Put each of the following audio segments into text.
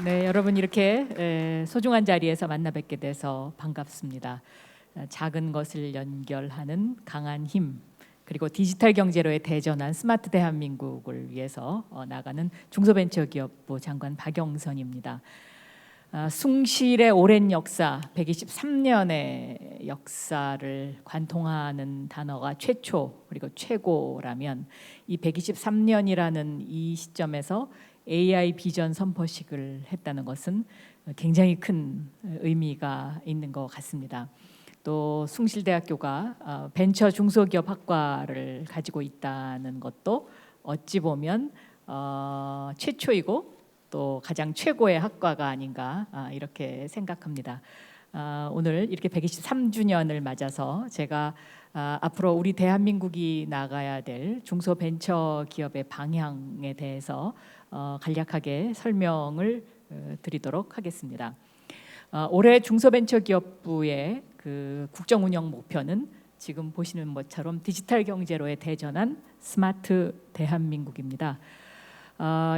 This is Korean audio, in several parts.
네, 여러분 이렇게 소중한 자리에서 만나 뵙게 돼서 반갑습니다. 작은 것을 연결하는 강한 힘, 그리고 디지털 경제로의 대전환 스마트 대한민국을 위해서 나가는 중소벤처기업부 장관 박영선입니다. 숭실의 오랜 역사, 123년의 역사를 관통하는 단어가 최초 그리고 최고라면 이 123년이라는 이 시점에서 AI 비전 선포식을 했다는 것은 굉장히 큰 의미가 있는 것 같습니다. 또 숭실대학교가 벤처 중소기업 학과를 가지고 있다는 것도 어찌 보면 최초이고 또 가장 최고의 학과가 아닌가 이렇게 생각합니다. 오늘 이렇게 123주년을 맞아서 제가 앞으로 우리 대한민국이 나가야 될 중소벤처기업의 방향에 대해서 간략하게 설명을 드리도록 하겠습니다. 올해 중소벤처기업부의 그 국정운영 목표는 지금 보시는 것처럼 디지털 경제로의 대전환 스마트 대한민국입니다.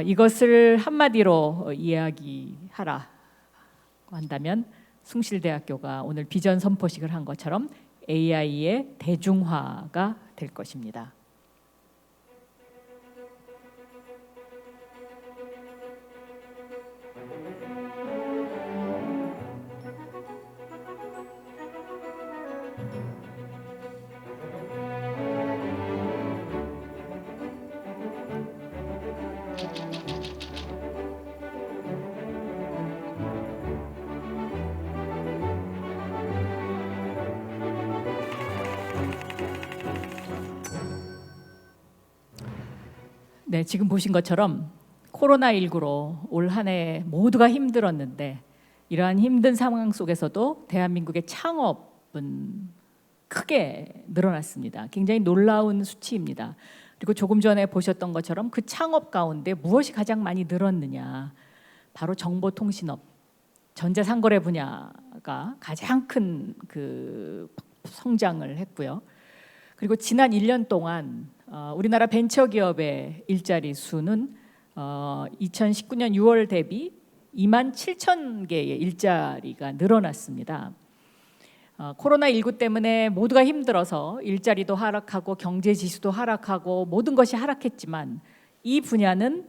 이것을 한마디로 이야기하라 한다면 숭실대학교가 오늘 비전 선포식을 한 것처럼 AI의 대중화가 될 것입니다. 네, 지금 보신 것처럼 코로나19로 올 한 해 모두가 힘들었는데 이러한 힘든 상황 속에서도 대한민국의 창업은 크게 늘어났습니다. 굉장히 놀라운 수치입니다. 그리고 조금 전에 보셨던 것처럼 그 창업 가운데 무엇이 가장 많이 늘었느냐? 바로 정보통신업, 전자상거래 분야가 가장 큰 그 성장을 했고요. 그리고 지난 1년 동안 우리나라 벤처기업의 일자리 수는 2019년 6월 대비 27,000개의 일자리가 늘어났습니다. 코로나19 때문에 모두가 힘들어서 일자리도 하락하고 경제 지수도 하락하고 모든 것이 하락했지만 이 분야는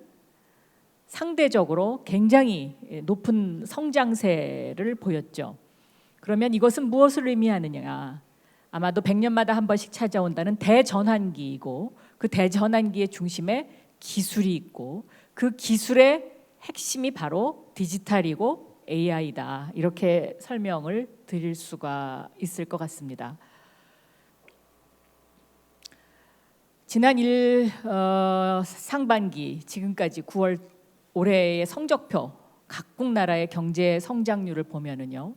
상대적으로 굉장히 높은 성장세를 보였죠. 그러면 이것은 무엇을 의미하느냐? 아마도 100년마다 한 번씩 찾아온다는 대전환기이고 그 대전환기의 중심에 기술이 있고 그 기술의 핵심이 바로 디지털이고 AI다. 이렇게 설명을 드릴 수가 있을 것 같습니다. 지난 상반기 지금까지 9월 올해의 성적표 각국 나라의 경제 성장률을 보면은요.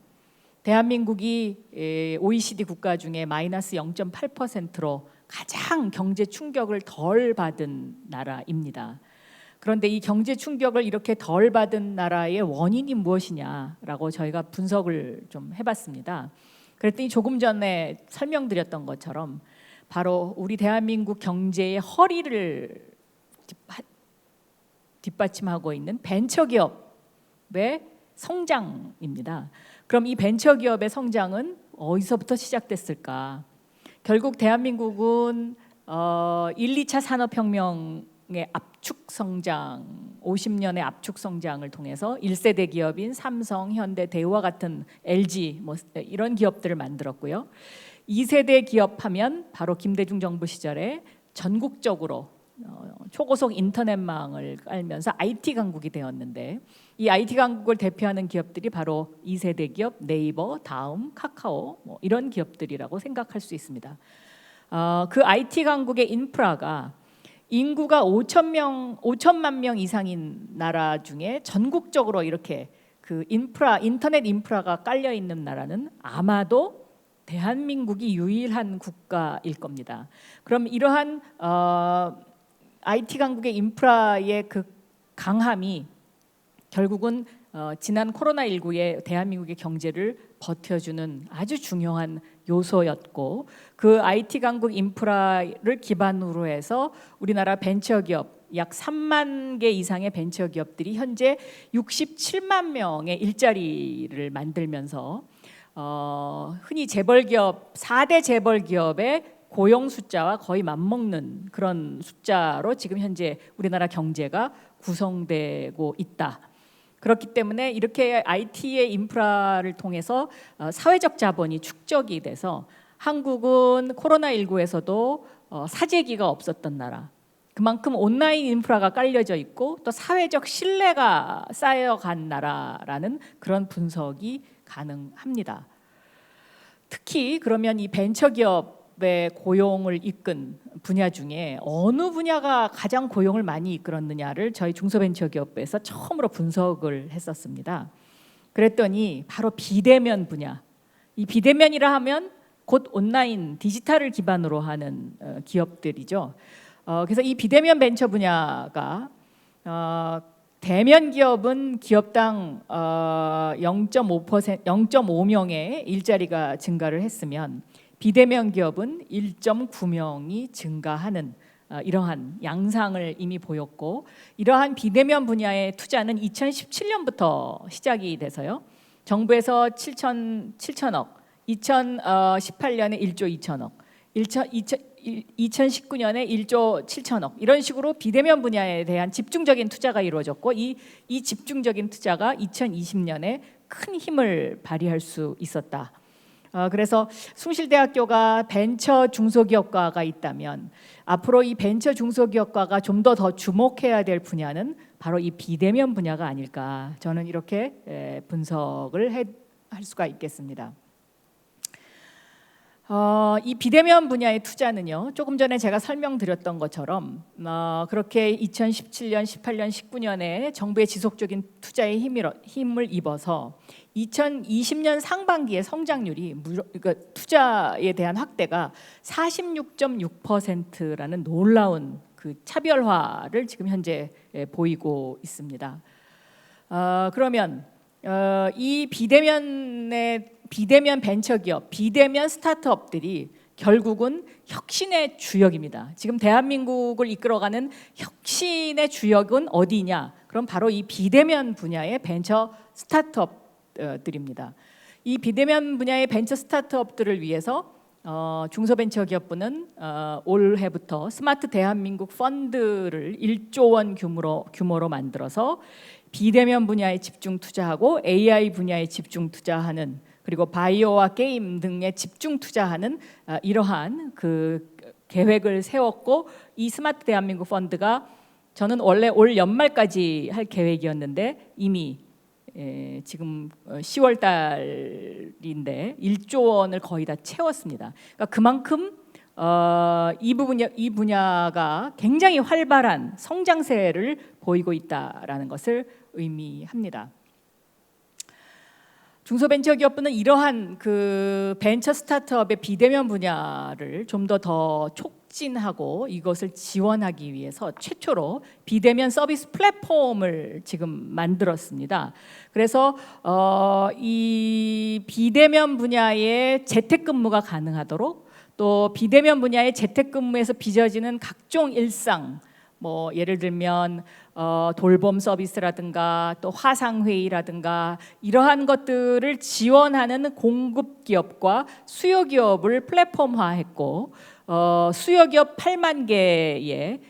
대한민국이 OECD 국가 중에 마이너스 0.8%로 가장 경제 충격을 덜 받은 나라입니다. 그런데 이 경제 충격을 이렇게 덜 받은 나라의 원인이 무엇이냐라고 저희가 분석을 좀 해봤습니다. 그랬더니 조금 전에 설명드렸던 것처럼 바로 우리 대한민국 경제의 허리를 뒷받침하고 있는 벤처기업의 성장입니다. 그럼 이 벤처기업의 성장은 어디서부터 시작됐을까? 결국 대한민국은 1, 2차 산업혁명의 압축 성장, 50년의 압축 성장을 통해서 1세대 기업인 삼성, 현대, 대우와 같은 LG 이런 기업들을 만들었고요. 2세대 기업하면 바로 김대중 정부 시절에 전국적으로 초고속 인터넷망을 깔면서 IT 강국이 되었는데 이 IT 강국을 대표하는 기업들이 바로 2세대 기업 네이버, 다음, 카카오 이런 기업들이라고 생각할 수 있습니다. 그 IT 강국의 인프라가 인구가 5천만 명 이상인 나라 중에 전국적으로 이렇게 그 인터넷 인프라가 깔려 있는 나라는 아마도 대한민국이 유일한 국가일 겁니다. 그럼 이러한 IT 강국의 인프라의 그 강함이 결국은 지난 코로나19에 대한민국의 경제를 버텨주는 아주 중요한 요소였고 그 IT 강국 인프라를 기반으로 해서 우리나라 벤처기업 약 3만 개 이상의 벤처 기업들이 현재 67만 명의 일자리를 만들면서 흔히 재벌기업 4대 재벌기업의 고용 숫자와 거의 맞먹는 그런 숫자로 지금 현재 우리나라 경제가 구성되고 있다. 그렇기 때문에 이렇게 IT의 인프라를 통해서 사회적 자본이 축적이 돼서 한국은 코로나19에서도 사재기가 없었던 나라, 그만큼 온라인 인프라가 깔려져 있고 또 사회적 신뢰가 쌓여간 나라라는 그런 분석이 가능합니다. 특히 그러면 이 벤처기업의 고용을 이끈 분야 중에 어느 분야가 가장 고용을 많이 이끌었느냐를 저희 중소벤처기업부에서 처음으로 분석을 했었습니다. 그랬더니 바로 비대면 분야, 이 비대면이라 하면 곧 온라인 디지털을 기반으로 하는 기업들이죠. 그래서 이 비대면 벤처 분야가 대면 기업은 기업당 0.5명의 일자리가 증가를 했으면 비대면 기업은 1.9명이 증가하는 이러한 양상을 이미 보였고, 이러한 비대면 분야의 투자는 2017년부터 시작이 돼서요. 정부에서 7천억, 2018년에 1조 2천억, 2019년에 1조 7천억 이런 식으로 비대면 분야에 대한 집중적인 투자가 이루어졌고 이 집중적인 투자가 2020년에 큰 힘을 발휘할 수 있었다. 그래서 숭실대학교가 벤처 중소기업과가 있다면 앞으로 이 벤처 중소기업과가 좀 더 주목해야 될 분야는 바로 이 비대면 분야가 아닐까, 저는 이렇게 분석을 할 수가 있겠습니다. 이 비대면 분야의 투자는요, 조금 전에 제가 설명드렸던 것처럼 그렇게 2017년, 18년, 19년에 정부의 지속적인 투자에 힘을 입어서 2020년 상반기의 성장률이 그러니까 투자에 대한 확대가 46.6%라는 놀라운 그 차별화를 지금 현재 보이고 있습니다. 그러면 이 비대면 벤처기업, 비대면 스타트업들이 결국은 혁신의 주역입니다. 지금 대한민국을 이끌어가는 혁신의 주역은 어디냐? 그럼 바로 이 비대면 분야의 벤처 스타트업들입니다. 이 비대면 분야의 벤처 스타트업들을 위해서 중소벤처기업부는 올해부터 스마트 대한민국 펀드를 1조 원 규모로 만들어서 비대면 분야에 집중 투자하고 AI 분야에 집중 투자하는, 그리고 바이오와 게임 등에 집중 투자하는 이러한 그 계획을 세웠고, 이 스마트 대한민국 펀드가 저는 원래 올 연말까지 할 계획이었는데 이미 지금 10월 달인데 1조 원을 거의 다 채웠습니다. 그러니까 그만큼 이 분야가 굉장히 활발한 성장세를 보이고 있다라는 것을 의미합니다. 중소벤처기업부는 이러한 그 벤처 스타트업의 비대면 분야를 좀 더 촉진하고 이것을 지원하기 위해서 최초로 비대면 서비스 플랫폼을 지금 만들었습니다. 그래서 이 비대면 분야의 재택근무가 가능하도록, 또 비대면 분야의 재택근무에서 빚어지는 각종 일상, 뭐 예를 들면 돌봄 서비스라든가 또 화상회의라든가 이러한 것들을 지원하는 공급 기업과 수요 기업을 플랫폼화했고, 수요 기업 8만 개에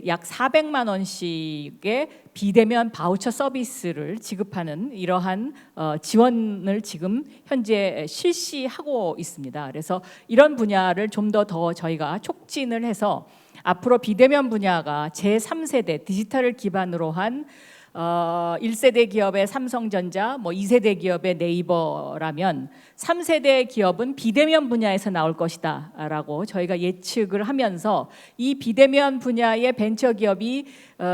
약 400만 원씩의 비대면 바우처 서비스를 지급하는 이러한 지원을 지금 현재 실시하고 있습니다. 그래서 이런 분야를 좀 더 저희가 촉진을 해서 앞으로 비대면 분야가 제3세대 디지털을 기반으로 한 1세대 기업의 삼성전자, 뭐 2세대 기업의 네이버라면 3세대 기업은 비대면 분야에서 나올 것이다 라고 저희가 예측을 하면서 이 비대면 분야의 벤처 기업이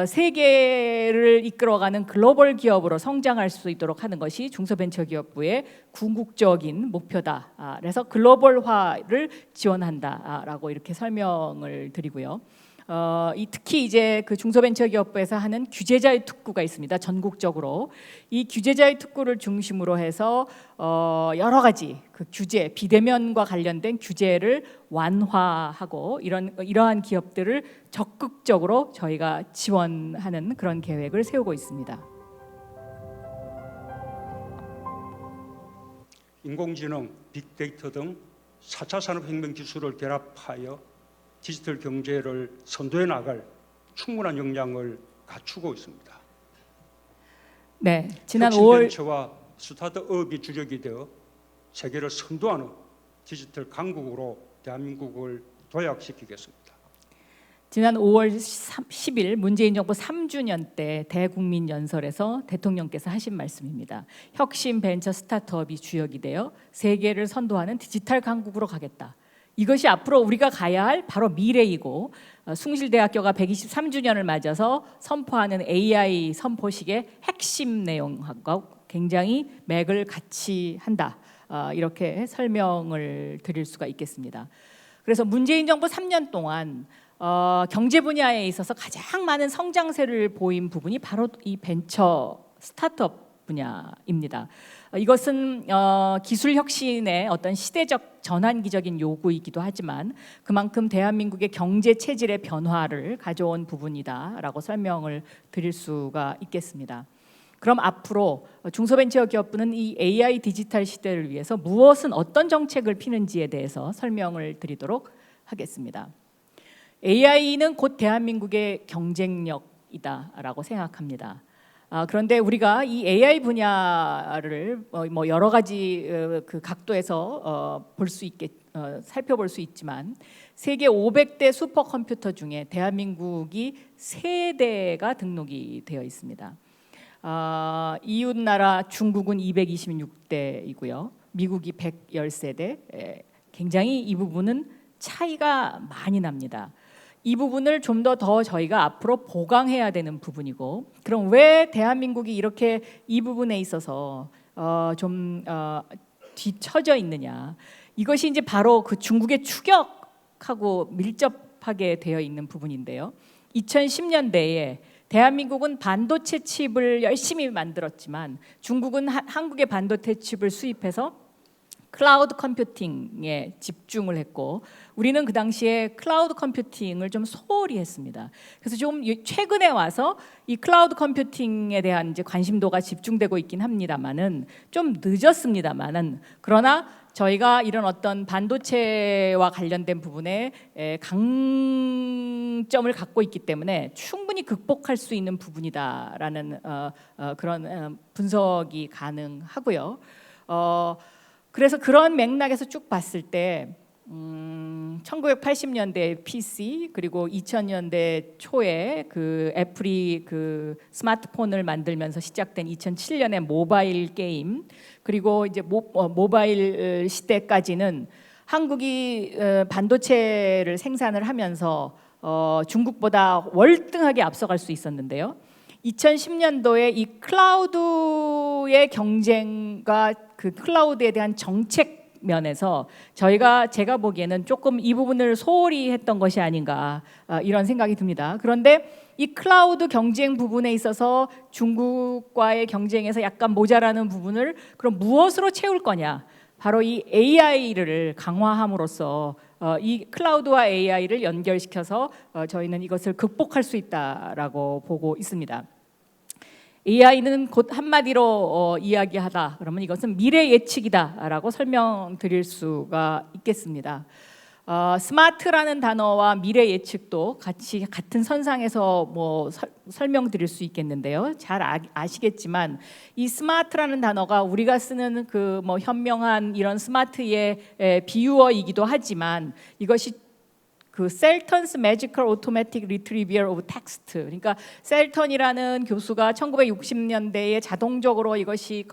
세계를 이끌어가는 글로벌 기업으로 성장할 수 있도록 하는 것이 중소벤처기업부의 궁극적인 목표다. 그래서 글로벌화를 지원한다라고 이렇게 설명을 드리고요. 특히 이제 그 중소벤처기업부에서 하는 규제자유 특구가 있습니다. 전국적으로 이 규제자유 특구를 중심으로 해서 여러 가지 그 규제 비대면과 관련된 규제를 완화하고 이러한 기업들을 적극적으로 저희가 지원하는 그런 계획을 세우고 있습니다. 인공지능, 빅데이터 등 4차 산업혁명 기술을 결합하여 디지털 경제를 선도해 나갈 충분한 역량을 갖추고 있습니다. 네, 지난 5월 혁신벤처와 스타트업이 주력이 되어 세계를 선도하는 디지털 강국으로 대한민국을 도약시키겠습니다. 지난 5월 10일 문재인 정부 3주년 때 대국민 연설에서 대통령께서 하신 말씀입니다. 혁신 벤처 스타트업이 주역이 되어 세계를 선도하는 디지털 강국으로 가겠다. 이것이 앞으로 우리가 가야 할 바로 미래이고 숭실대학교가 123주년을 맞아서 선포하는 AI 선포식의 핵심 내용과 굉장히 맥을 같이 한다. 이렇게 설명을 드릴 수가 있겠습니다. 그래서 문재인 정부 3년 동안 경제 분야에 있어서 가장 많은 성장세를 보인 부분이 바로 이 벤처 스타트업 분야입니다. 이것은 기술 혁신의 어떤 시대적 전환기적인 요구이기도 하지만 그만큼 대한민국의 경제 체질의 변화를 가져온 부분이다라고 설명을 드릴 수가 있겠습니다. 그럼 앞으로 중소벤처기업부는 이 AI 디지털 시대를 위해서 무엇은 어떤 정책을 피는지에 대해서 설명을 드리도록 하겠습니다. AI는 곧 대한민국의 경쟁력이다라고 생각합니다. 그런데 우리가 이 AI 분야를 뭐 여러 가지 그 각도에서 살펴볼 수 있지만 세계 500대 슈퍼컴퓨터 중에 대한민국이 3대가 등록이 되어 있습니다. 이웃 나라 중국은 226대이고요. 미국이 113대. 굉장히 이 부분은 차이가 많이 납니다. 이 부분을 좀 더 저희가 앞으로 보강해야 되는 부분이고, 그럼 왜 대한민국이 이렇게 이 부분에 있어서 좀 뒤처져 있느냐? 이것이 이제 바로 그 중국의 추격하고 밀접하게 되어 있는 부분인데요. 2010년대에 대한민국은 반도체 칩을 열심히 만들었지만 중국은 한국의 반도체 칩을 수입해서 클라우드 컴퓨팅에 집중을 했고 우리는 그 당시에 클라우드 컴퓨팅을 좀 소홀히 했습니다. 그래서 좀 최근에 와서 이 클라우드 컴퓨팅에 대한 이제 관심도가 집중되고 있긴 합니다만은 좀 늦었습니다만은 그러나 저희가 이런 어떤 반도체와 관련된 부분에 강점을 갖고 있기 때문에 충분히 극복할 수 있는 부분이다라는 그런 분석이 가능하고요. 그래서 그런 맥락에서 쭉 봤을 때 1980년대 PC 그리고 2000년대 초에 그 애플이 그 스마트폰을 만들면서 시작된 2007년의 모바일 게임 그리고 이제 모바일 시대까지는 한국이 반도체를 생산을 하면서 중국보다 월등하게 앞서갈 수 있었는데요. 2010년도에 이 클라우드의 경쟁과 그 클라우드에 대한 정책 면에서 제가 보기에는 조금 이 부분을 소홀히 했던 것이 아닌가 이런 생각이 듭니다. 그런데 이 클라우드 경쟁 부분에 있어서 중국과의 경쟁에서 약간 모자라는 부분을 그럼 무엇으로 채울 거냐? 바로 이 AI를 강화함으로써 이 클라우드와 AI를 연결시켜서 저희는 이것을 극복할 수 있다라고 보고 있습니다. AI는 곧 한마디로 이야기하다 그러면 이것은 미래 예측이다라고 설명드릴 수가 있겠습니다. 스마트라는 단어와 미래 예측도 같은 선상에서 뭐 설명드릴 수 있겠는데요. 잘 아시겠지만 이 스마트라는 단어가 우리가 쓰는 그 뭐 현명한 이런 스마트의 비유어이기도 하지만 이것이 그 셀턴스 매지컬 오토매틱 리트리비얼 오브 텍스트 그러니까 셀턴이라는 교수가 1960년대에 자동적으로 이것이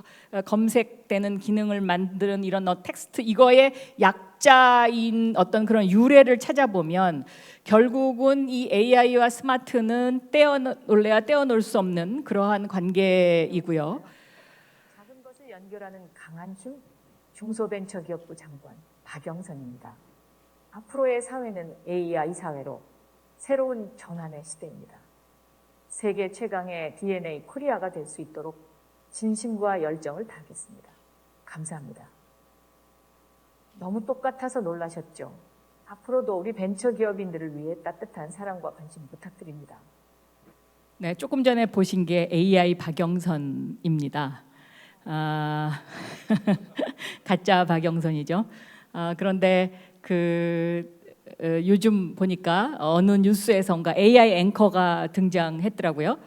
검색되는 기능을 만드는 이런 텍스트 이거의 약자인 어떤 그런 유래를 찾아보면 결국은 이 AI와 스마트는 떼어놓을래야 떼어놓을 수 없는 그러한 관계이고요. 작은 것을 연결하는 강한 힘 중소벤처기업부 장관 박영선입니다. 앞으로의 사회는 AI 사회로 새로운 전환의 시대입니다. 세계 최강의 DNA 코리아가 될 수 있도록 진심과 열정을 다하겠습니다. 감사합니다. 너무 똑같아서 놀라셨죠? 앞으로도 우리 벤처기업인들을 위해 따뜻한 사랑과 관심 부탁드립니다. 네, 조금 전에 보신 게 AI 박영선입니다. 가짜 박영선이죠. 그런데 요즘 보니까 어느 뉴스에선가 AI 앵커가 등장했더라고요.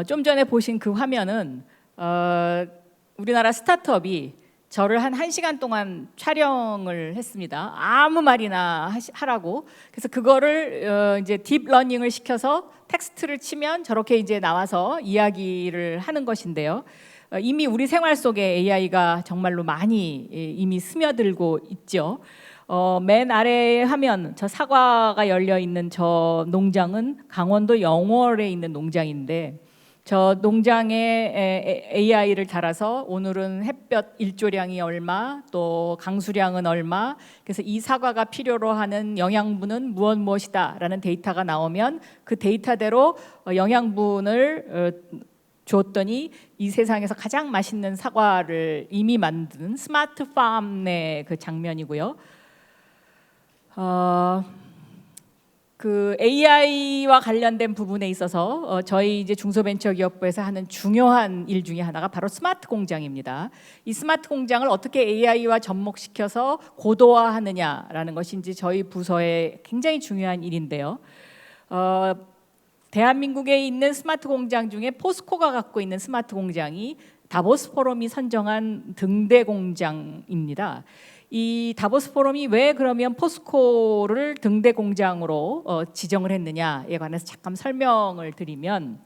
좀 전에 보신 그 화면은 우리나라 스타트업이 저를 한 1시간 동안 촬영을 했습니다. 아무 말이나 하라고. 그래서 그거를 이제 딥러닝을 시켜서 텍스트를 치면 저렇게 이제 나와서 이야기를 하는 것인데요. 이미 우리 생활 속에 AI가 정말로 많이 이미 스며들고 있죠. 맨 아래 화면, 저 사과가 열려 있는 저 농장은 강원도 영월에 있는 농장인데, 저 농장에 AI를 달아서 오늘은 햇볕 일조량이 얼마, 또 강수량은 얼마, 그래서 이 사과가 필요로 하는 영양분은 무엇이다라는 데이터가 나오면 그 데이터대로 영양분을 줬더니 이 세상에서 가장 맛있는 사과를 이미 만든 스마트팜의 그 장면이고요. 그 AI와 관련된 부분에 있어서 저희 이제 중소벤처기업부에서 하는 중요한 일 중에 하나가 바로 스마트 공장입니다. 이 스마트 공장을 어떻게 AI와 접목시켜서 고도화하느냐라는 것이 이제 저희 부서의 굉장히 중요한 일인데요. 대한민국에 있는 스마트 공장 중에 포스코가 갖고 있는 스마트 공장이 다보스 포럼이 선정한 등대 공장입니다. 이 다보스 포럼이 왜 그러면 포스코를 등대 공장으로 지정을 했느냐에 관해서 잠깐 설명을 드리면,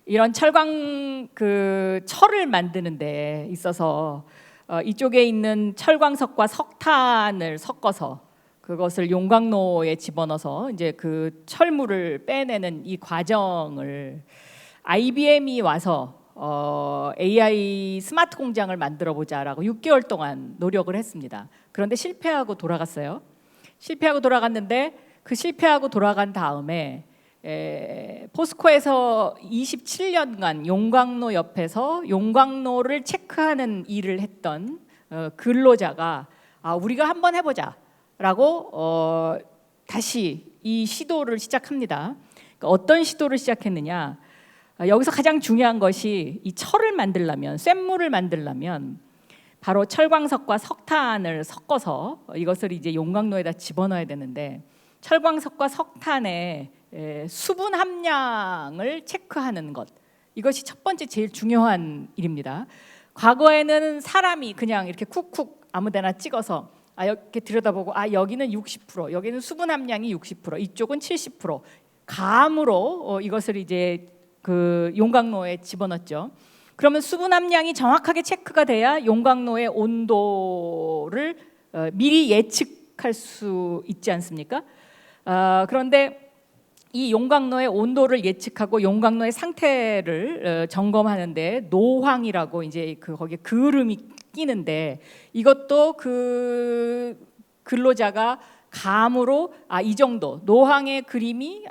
이런 철광 철을 만드는 데 있어서 이쪽에 있는 철광석과 석탄을 섞어서 그것을 용광로에 집어넣어서 이제 그 철물을 빼내는 이 과정을 IBM이 와서 AI 스마트 공장을 만들어 보자라고 6개월 동안 노력을 했습니다. 그런데 실패하고 돌아갔어요. 실패하고 돌아갔는데 그 실패하고 돌아간 다음에 포스코에서 27년간 용광로 옆에서 용광로를 체크하는 일을 했던 근로자가 우리가 한번 해보자라고 다시 이 시도를 시작합니다. 그러니까 어떤 시도를 시작했느냐? 여기서 가장 중요한 것이 이 철을 만들려면, 쇳물을 만들려면 바로 철광석과 석탄을 섞어서 이것을 이제 용광로에다 집어넣어야 되는데, 철광석과 석탄의 수분 함량을 체크하는 것, 이것이 첫 번째 제일 중요한 일입니다. 과거에는 사람이 그냥 이렇게 쿡쿡 아무데나 찍어서 이렇게 들여다보고 여기는 60%, 여기는 수분 함량이 60%, 이쪽은 70%, 감으로 이것을 이제 그 용광로에 집어넣었죠. 그러면 수분 함량이 정확하게 체크가 돼야 용광로의 온도를 미리 예측할 수 있지 않습니까? 그런데 이 용광로의 온도를 예측하고 용광로의 상태를 점검하는데 노황이라고 이제 거기에 그을음이 끼는데, 이것도 그 근로자가 감으로 이 정도 노황의 그림이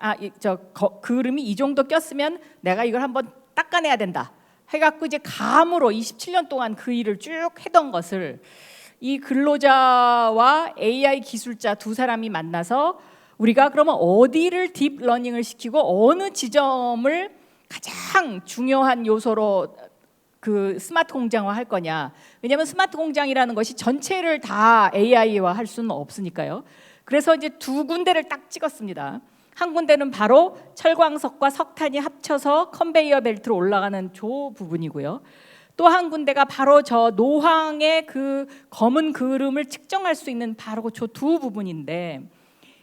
그림이 이 정도 꼈으면 내가 이걸 한번 닦아내야 된다 해갖고 이제 감으로 27년 동안 그 일을 쭉 해던 것을 이 근로자와 AI 기술자 두 사람이 만나서 우리가 그러면 어디를 딥러닝을 시키고 어느 지점을 가장 중요한 요소로 그 스마트 공장화 할 거냐. 왜냐하면 스마트 공장이라는 것이 전체를 다 AI화 할 수는 없으니까요. 그래서 이제 두 군데를 딱 찍었습니다. 한 군데는 바로 철광석과 석탄이 합쳐서 컨베이어 벨트로 올라가는 저 부분이고요. 또 한 군데가 바로 저 노황의 그 검은 그을음을 측정할 수 있는 바로 저 두 부분인데,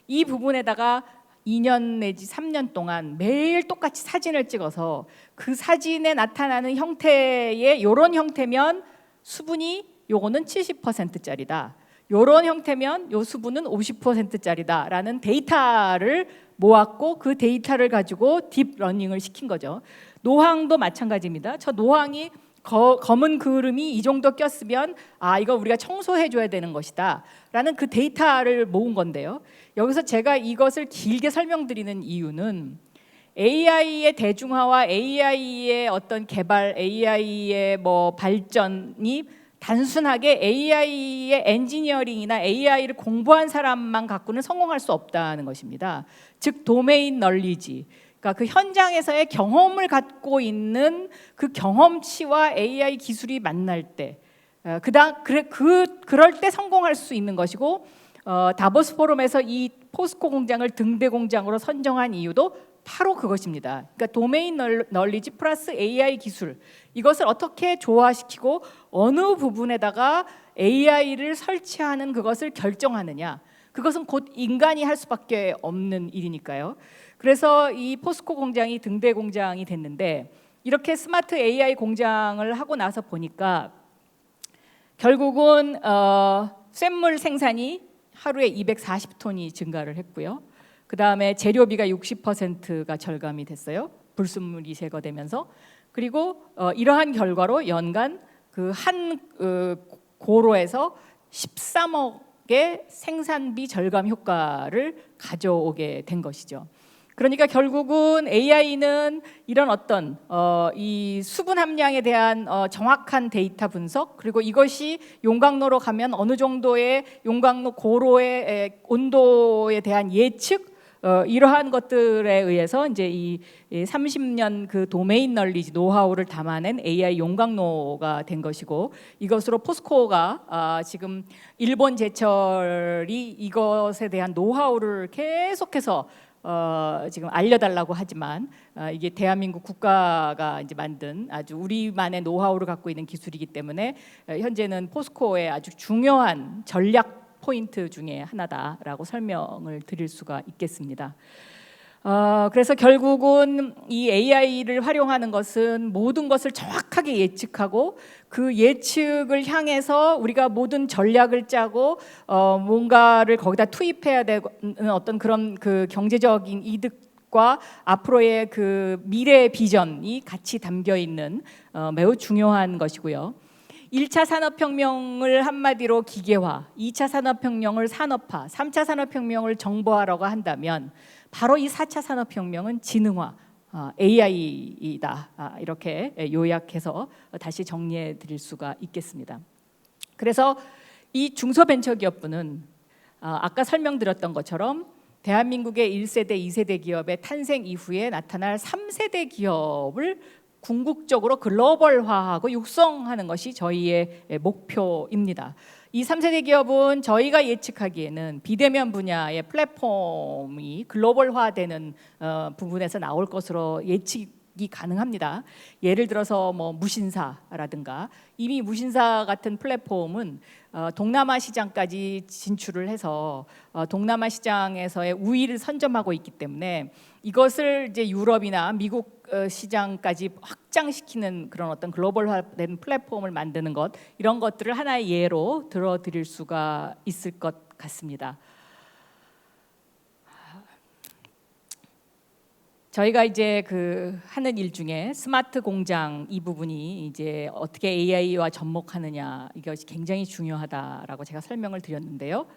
이 부분에다가 2년 내지 3년 동안 매일 똑같이 사진을 찍어서 그 사진에 나타나는 형태의 요런 형태면 수분이 요거는 70%짜리다. 요런 형태면 요 수분은 50%짜리다라는 데이터를 모았고 그 데이터를 가지고 딥러닝을 시킨 거죠. 노황도 마찬가지입니다. 저 노황이 검은 그름이 이 정도 꼈으면 이거 우리가 청소해줘야 되는 것이다 라는 그 데이터를 모은 건데요. 여기서 제가 이것을 길게 설명드리는 이유는 AI의 대중화와 AI의 어떤 개발, AI의 뭐 발전이 단순하게 AI의 엔지니어링이나 AI를 공부한 사람만 갖고는 성공할 수 없다는 것입니다. 즉 도메인 널리지, 그러니까 그 현장에서의 경험을 갖고 있는 그 경험치와 AI 기술이 만날 때, 그럴 때 성공할 수 있는 것이고, 다보스 포럼에서 이 포스코 공장을 등대 공장으로 선정한 이유도 바로 그것입니다. 그러니까 도메인 널리지 플러스 AI 기술, 이것을 어떻게 조화시키고 어느 부분에다가 AI를 설치하는 그것을 결정하느냐, 그것은 곧 인간이 할 수밖에 없는 일이니까요. 그래서 이 포스코 공장이 등대 공장이 됐는데, 이렇게 스마트 AI 공장을 하고 나서 보니까 결국은 쇳물 생산이 하루에 240톤이 증가를 했고요. 그 다음에 재료비가 60%가 절감이 됐어요. 불순물이 제거되면서. 그리고 이러한 결과로 연간 그 한 고로에서 13억의 생산비 절감 효과를 가져오게 된 것이죠. 그러니까 결국은 AI는 이런 어떤 이 수분 함량에 대한 정확한 데이터 분석, 그리고 이것이 용광로로 가면 어느 정도의 용광로 고로의 온도에 대한 예측, 이러한 것들에 의해서 이제 이 30년 그 도메인 널리지 노하우를 담아낸 AI 용광로가 된 것이고, 이것으로 포스코가 지금 일본 제철이 이것에 대한 노하우를 계속해서 지금 알려달라고 하지만 이게 대한민국 국가가 이제 만든 아주 우리만의 노하우를 갖고 있는 기술이기 때문에 현재는 포스코의 아주 중요한 전략 포인트 중에 하나다라고 설명을 드릴 수가 있겠습니다. 그래서 결국은 이 AI를 활용하는 것은 모든 것을 정확하게 예측하고, 그 예측을 향해서 우리가 모든 전략을 짜고 뭔가를 거기다 투입해야 되는 어떤 그런 그 경제적인 이득과 앞으로의 그 미래의 비전이 같이 담겨 있는 매우 중요한 것이고요. 1차 산업혁명을 한마디로 기계화, 2차 산업혁명을 산업화, 3차 산업혁명을 정보화라고 한다면 바로 이 4차 산업혁명은 지능화, AI이다. 이렇게 요약해서 다시 정리해 드릴 수가 있겠습니다. 그래서 이 중소벤처기업부는 아까 설명드렸던 것처럼 대한민국의 1세대, 2세대 기업의 탄생 이후에 나타날 3세대 기업을 궁극적으로 글로벌화하고 육성하는 것이 저희의 목표입니다. 이 3세대 기업은 저희가 예측하기에는 비대면 분야의 플랫폼이 글로벌화되는 부분에서 나올 것으로 예측이 가능합니다. 예를 들어서 뭐 무신사라든가, 이미 무신사 같은 플랫폼은 동남아 시장까지 진출을 해서 동남아 시장에서의 우위를 선점하고 있기 때문에 이것을 이제 유럽이나 미국 시장까지 확장시키는 그런 어떤 글로벌화된 플랫폼을 만드는 것, 이런 것들을 하나의 예로 들어드릴 수가 있을 것 같습니다. 저희가 이제 그 하는 일 중에 스마트 공장 이 부분이 이제 어떻게 AI와 접목하느냐, 이것이 굉장히 중요하다라고 제가 설명을 드렸는데요.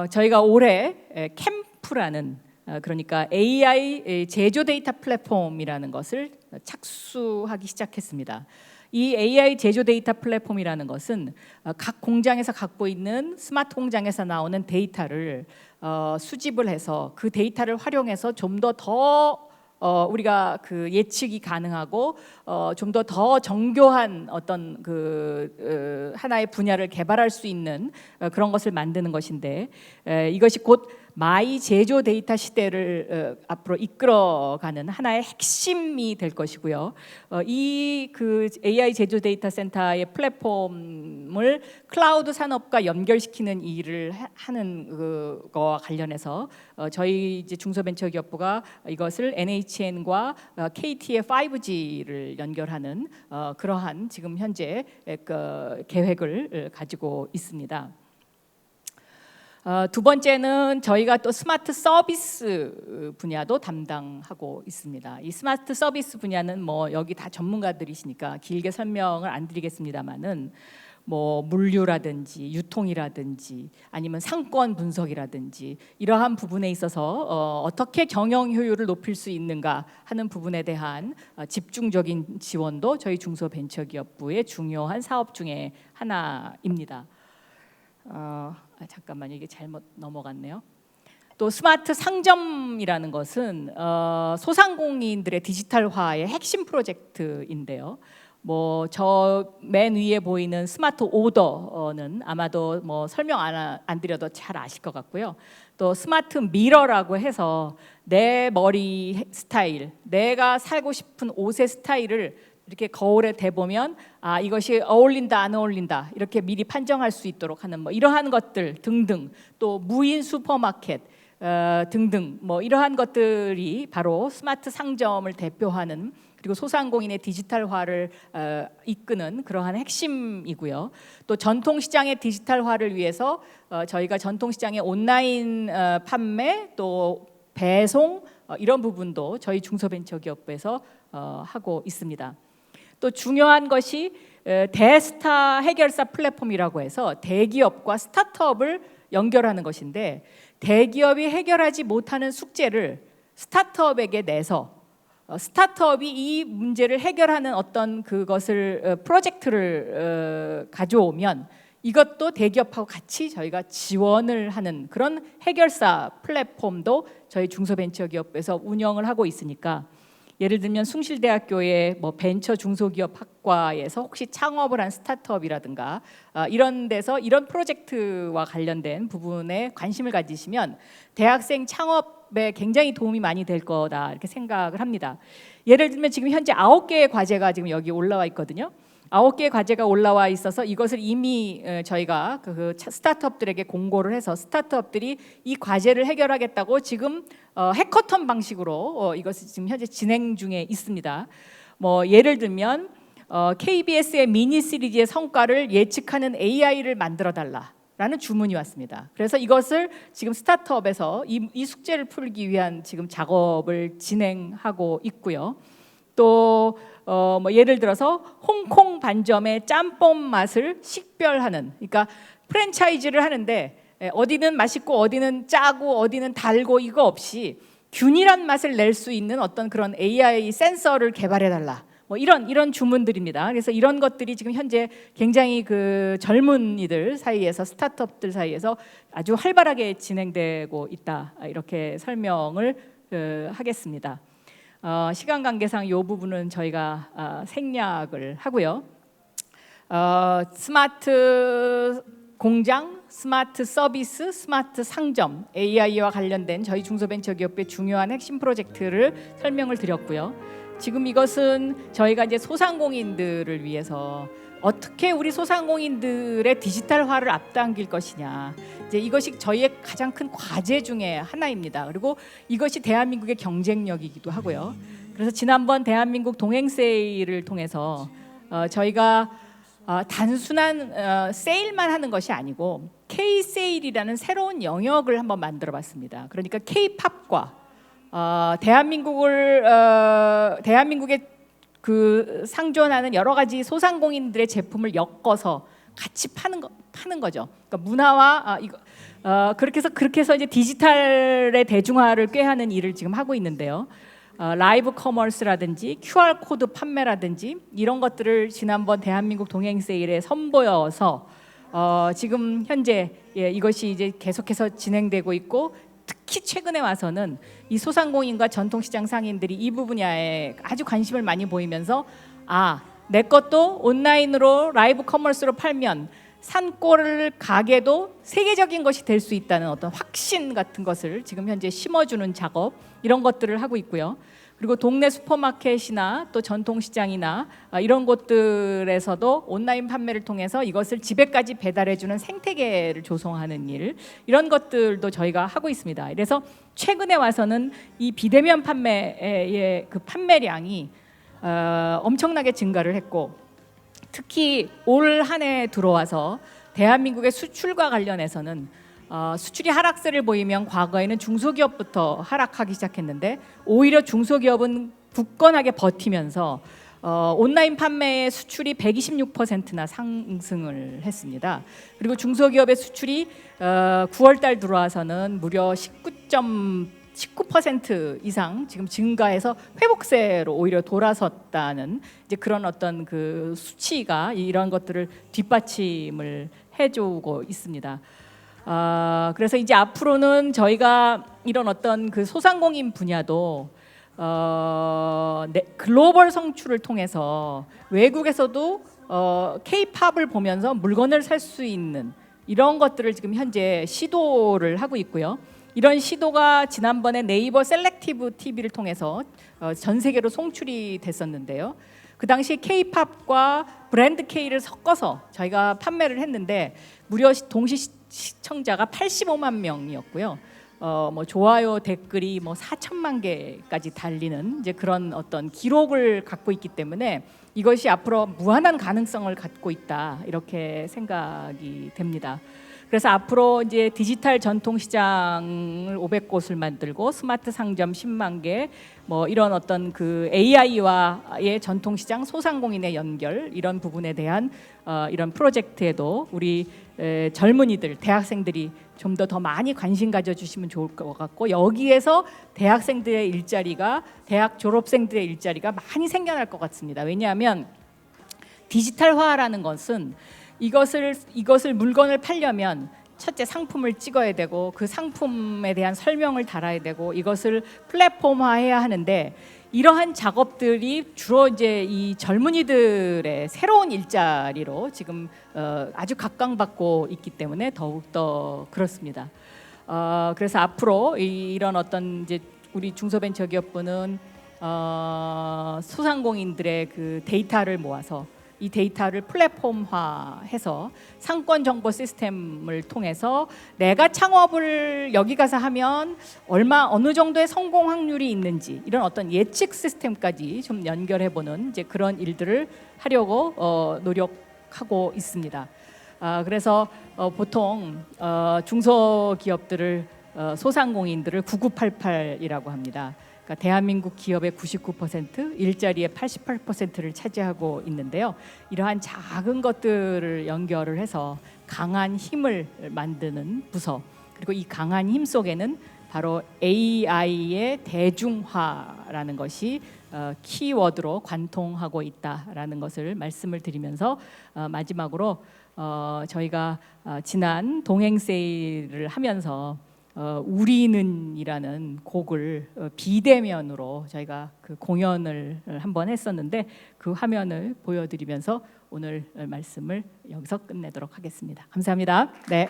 저희가 올해 캠프라는 그러니까 AI 제조 데이터 플랫폼이라는 것을 착수하기 시작했습니다. 이 AI 제조 데이터 플랫폼이라는 것은 각 공장에서 갖고 있는 스마트 공장에서 나오는 데이터를 수집을 해서 그 데이터를 활용해서 좀 더 우리가 그 예측이 가능하고 좀 더 정교한 어떤 그 하나의 분야를 개발할 수 있는 그런 것을 만드는 것인데, 이것이 곧 마이 제조 데이터 시대를 앞으로 이끌어가는 하나의 핵심이 될 것이고요. 이 그 AI 제조 데이터 센터의 플랫폼을 클라우드 산업과 연결시키는 일을 하는 그거와 관련해서 저희 이제 중소벤처기업부가 이것을 NHN과 KT의 5G를 연결하는 그러한 지금 현재 그 계획을 가지고 있습니다. 두 번째는 저희가 또 스마트 서비스 분야도 담당하고 있습니다. 이 스마트 서비스 분야는 뭐 여기 다 전문가들이시니까 길게 설명을 안 드리겠습니다만은 뭐 물류라든지 유통이라든지 아니면 상권 분석이라든지 이러한 부분에 있어서 어떻게 경영 효율을 높일 수 있는가 하는 부분에 대한 집중적인 지원도 저희 중소벤처기업부의 중요한 사업 중에 하나입니다. 잠깐만요, 이게 잘못 넘어갔네요. 또 스마트 상점이라는 것은 소상공인들의 디지털화의 핵심 프로젝트인데요. 뭐 저 맨 위에 보이는 스마트 오더는 아마도 뭐 설명 안 드려도 잘 아실 것 같고요. 또 스마트 미러라고 해서 내 머리 스타일, 내가 살고 싶은 옷의 스타일을 이렇게 거울에 대보면 아 이것이 어울린다 안 어울린다 이렇게 미리 판정할 수 있도록 하는 뭐 이러한 것들 등등, 또 무인 슈퍼마켓 등등 뭐 이러한 것들이 바로 스마트 상점을 대표하는, 그리고 소상공인의 디지털화를 이끄는 그러한 핵심이고요. 또 전통시장의 디지털화를 위해서 저희가 전통시장의 온라인 판매 또 배송 이런 부분도 저희 중소벤처기업부에서 하고 있습니다. 또 중요한 것이 대스타 해결사 플랫폼이라고 해서 대기업과 스타트업을 연결하는 것인데, 대기업이 해결하지 못하는 숙제를 스타트업에게 내서 스타트업이 이 문제를 해결하는 어떤 그것을 프로젝트를 가져오면 이것도 대기업하고 같이 저희가 지원을 하는 그런 해결사 플랫폼도 저희 중소벤처기업에서 운영을 하고 있으니까, 예를 들면 숭실대학교의 뭐 벤처 중소기업 학과에서 혹시 창업을 한 스타트업이라든가 이런 데서 이런 프로젝트와 관련된 부분에 관심을 가지시면 대학생 창업에 굉장히 도움이 많이 될 거다 이렇게 생각을 합니다. 예를 들면 지금 현재 9개의 과제가 지금 여기 올라와 있거든요. 9개의 과제가 올라와 있어서 이것을 이미 저희가 그 스타트업들에게 공고를 해서 스타트업들이 이 과제를 해결하겠다고 지금 해커톤 방식으로 이것을 지금 현재 진행 중에 있습니다. 뭐 예를 들면 KBS의 미니 시리즈의 성과를 예측하는 AI를 만들어 달라라는 주문이 왔습니다. 그래서 이것을 지금 스타트업에서 이 숙제를 풀기 위한 지금 작업을 진행하고 있고요. 또 뭐 예를 들어서 홍콩 반점의 짬뽕 맛을 식별하는, 그러니까 프랜차이즈를 하는데 어디는 맛있고 어디는 짜고 어디는 달고 이거 없이 균일한 맛을 낼 수 있는 어떤 그런 AI 센서를 개발해 달라. 뭐 이런 주문들입니다. 그래서 이런 것들이 지금 현재 굉장히 그 젊은이들 사이에서, 스타트업들 사이에서 아주 활발하게 진행되고 있다 이렇게 설명을 하겠습니다. 시간 관계상 이 부분은 저희가 생략을 하고요. 스마트 공장, 스마트 서비스, 스마트 상점, AI와 관련된 저희 중소벤처기업의 중요한 핵심 프로젝트를 설명을 드렸고요. 지금 이것은 저희가 이제 소상공인들을 위해서 어떻게 우리 소상공인들의 디지털화를 앞당길 것이냐, 이제 이것이 저희의 가장 큰 과제 중에 하나입니다. 그리고 이것이 대한민국의 경쟁력이기도 하고요. 그래서 지난번 대한민국 동행 세일을 통해서 저희가 단순한 세일만 하는 것이 아니고 K 세일이라는 새로운 영역을 한번 만들어봤습니다. 그러니까 K-팝과 대한민국의 그 상존하는 여러 가지 소상공인들의 제품을 엮어서 같이 파는 거죠. 그러니까 문화와 그렇게 해서 이제 디지털의 대중화를 꾀하는 일을 지금 하고 있는데요. 라이브 커머스라든지 QR 코드 판매라든지 이런 것들을 지난번 대한민국 동행 세일에 선보여서 지금 현재 이것이 이제 계속해서 진행되고 있고, 특히 최근에 와서는 이 소상공인과 전통시장 상인들이 이 분야에 아주 관심을 많이 보이면서 내 것도 온라인으로 라이브 커머스로 팔면 산골 가게도 세계적인 것이 될 수 있다는 어떤 확신 같은 것을 지금 현재 심어주는 작업, 이런 것들을 하고 있고요. 그리고 동네 슈퍼마켓이나 또 전통시장이나 이런 곳들에서도 온라인 판매를 통해서 이것을 집에까지 배달해주는 생태계를 조성하는 일, 이런 것들도 저희가 하고 있습니다. 그래서 최근에 와서는 이 비대면 판매의 그 판매량이 엄청나게 증가를 했고, 특히 올 한 해 들어와서 대한민국의 수출과 관련해서는 수출이 하락세를 보이면 과거에는 중소기업부터 하락하기 시작했는데 오히려 중소기업은 굳건하게 버티면서 온라인 판매의 수출이 126%나 상승을 했습니다. 그리고 중소기업의 수출이 9월 달 들어와서는 무려 19% 이상 지금 증가해서 회복세로 오히려 돌아섰다는 이제 그런 어떤 그 수치가 이런 것들을 뒷받침을 해주고 있습니다. 그래서 이제 앞으로는 저희가 이런 어떤 그 소상공인 분야도 글로벌 성출을 통해서 외국에서도 K-팝을 보면서 물건을 살 수 있는 이런 것들을 지금 현재 시도를 하고 있고요. 이런 시도가 지난번에 네이버 셀렉티브 TV를 통해서 전 세계로 송출이 됐었는데요. 그 당시 K-팝과 브랜드 K를 섞어서 저희가 판매를 했는데 무려 동시 시청자가 85만 명이었고요. 뭐 좋아요 댓글이 뭐 4천만 개까지 달리는 이제 그런 어떤 기록을 갖고 있기 때문에 이것이 앞으로 무한한 가능성을 갖고 있다 이렇게 생각이 됩니다. 그래서 앞으로 이제 디지털 전통 시장을 500곳을 만들고 스마트 상점 10만 개, 뭐 이런 어떤 그 AI와의 전통 시장 소상공인의 연결 이런 부분에 대한 이런 프로젝트에도 우리 젊은이들, 대학생들이 좀 더 많이 관심 가져주시면 좋을 것 같고 여기에서 대학생들의 일자리가 대학 졸업생들의 일자리가 많이 생겨날 것 같습니다. 왜냐하면 디지털화라는 것은 이것을 물건을 팔려면 첫째 상품을 찍어야 되고 그 상품에 대한 설명을 달아야 되고 이것을 플랫폼화해야 하는데 이러한 작업들이 주로 이제 이 젊은이들의 새로운 일자리로 지금 아주 각광받고 있기 때문에 더욱더 그렇습니다. 그래서 앞으로 이런 어떤 이제 우리 중소벤처기업부는 소상공인들의 그 데이터를 모아서 이 데이터를 플랫폼화해서 상권 정보 시스템을 통해서 내가 창업을 여기 가서 하면 어느 정도의 성공 확률이 있는지 이런 어떤 예측 시스템까지 좀 연결해보는 이제 그런 일들을 하려고 노력하고 있습니다. 그래서 보통 중소기업들을 소상공인들을 9988이라고 합니다. 그러니까 대한민국 기업의 99%, 일자리의 88%를 차지하고 있는데요. 이러한 작은 것들을 연결을 해서 강한 힘을 만드는 부서, 그리고 이 강한 힘 속에는 바로 AI의 대중화라는 것이 키워드로 관통하고 있다라는 것을 말씀을 드리면서 마지막으로 저희가 지난 동행 세일을 하면서 우리는이라는 곡을 비대면으로 저희가 그 공연을 한번 했었는데 그 화면을 보여드리면서 오늘 말씀을 여기서 끝내도록 하겠습니다. 감사합니다. 네.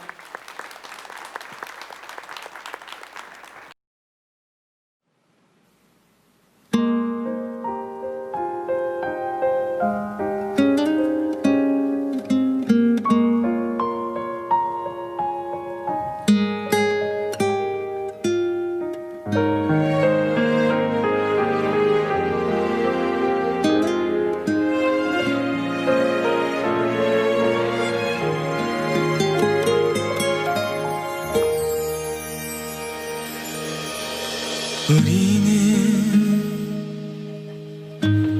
우리는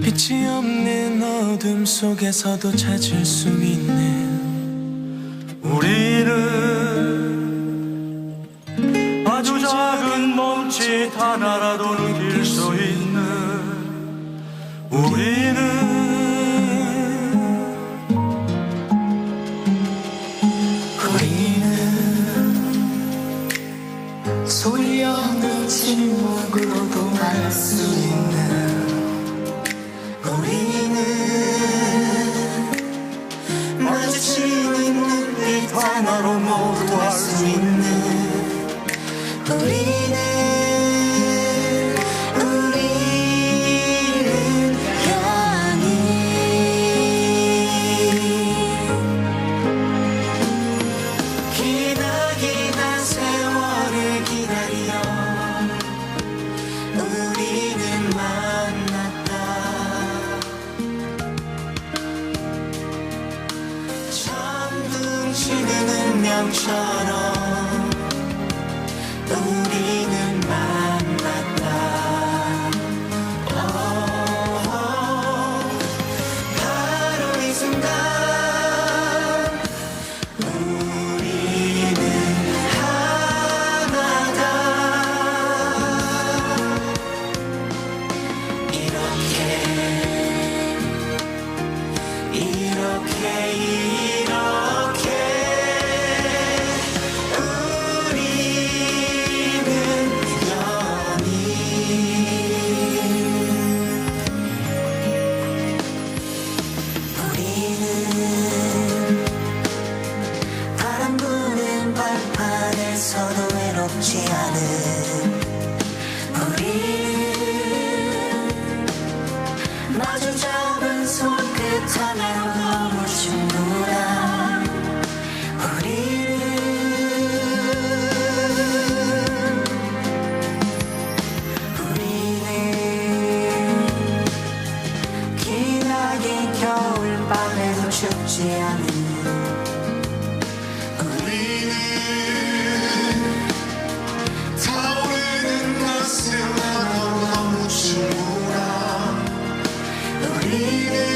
빛이 없는 어둠 속에서도 찾을 수 있는 우리는 아주 작은 멈칫 하나라도 느낄 수 있는 우리는 소리 없는 침묵으로도 알 수 있는 우리는 마주치는 눈빛 하나로 모두 알 수 있는 우리는 양이 기나기나 세월을 기다려 우리는 만났다. 잠둥치는 운명처럼 마주 잡은 손끝 하나로 너무 충분한 우리는 기나긴 겨울밤에도 춥지 않은 타오르는 가슴 하나로 너무 충분한 우리는